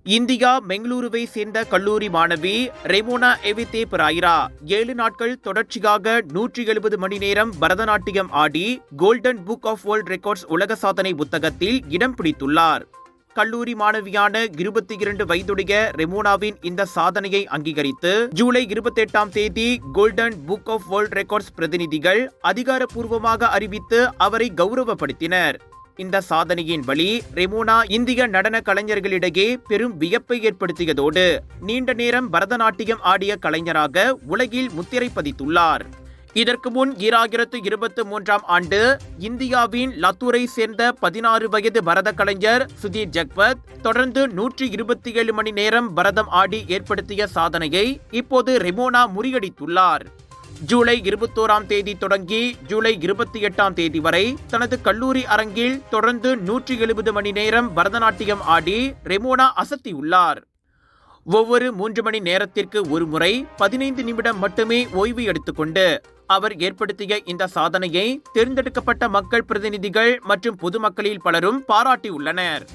India பெங்களூருவை சேர்ந்த கல்லூரி மாணவி ரெமோனா எவிதே பெராயிரா 7 நாட்கள் தொடர்ச்சியாக 170 மணி நேரம் பரதநாட்டியம் ஆடி Golden Book of World Records உலக சாதனை புத்தகத்தில் இடம் பிடித்துள்ளார். கல்லூரி மாணவியான 22 வயதுடைய ரெமோனாவின் இந்த சாதனையை அங்கீகரித்து ஜூலை 28ஆம் தேதி Golden Book of World Records பிரதிநிதிகள் அதிகாரப்பூர்வமாக அறிவித்து அவரை கௌரவப்படுத்தினர். இந்த சாதனையின் வழி ரெமோனா இந்திய நடன கலைஞர்களிடையே பெரும் வியப்பை ஏற்படுத்தியதோடு நீண்ட நேரம் பரதநாட்டியம் ஆடிய கலைஞராக உலகில் முத்திரை பதித்துள்ளார். இதற்கு முன் 2023ஆம் ஆண்டு இந்தியாவின் லத்தூரை சேர்ந்த 16 வயது பரத கலைஞர் சுதீர் ஜக்பத் தொடர்ந்து 127 மணி நேரம் பரதம் ஆடி ஏற்படுத்திய சாதனையை இப்போது ரெமோனா முறியடித்துள்ளார். ஜூலை 21ஆம் தேதி தொடங்கி ஜூலை 28ஆம் தேதி வரை தனது கல்லூரி அரங்கில் தொடர்ந்து 170 மணி நேரம் பரதநாட்டியம் ஆடி ரெமோனா அசத்தியுள்ளார். ஒவ்வொரு 3 மணி நேரத்திற்கு ஒரு முறை 15 நிமிடம் மட்டுமே ஓய்வு எடுத்துக்கொண்டு அவர் ஏற்படுத்திய இந்த சாதனையை தேர்ந்தெடுக்கப்பட்ட மக்கள் பிரதிநிதிகள் மற்றும் பொதுமக்களில் பலரும் பாராட்டியுள்ளனர்.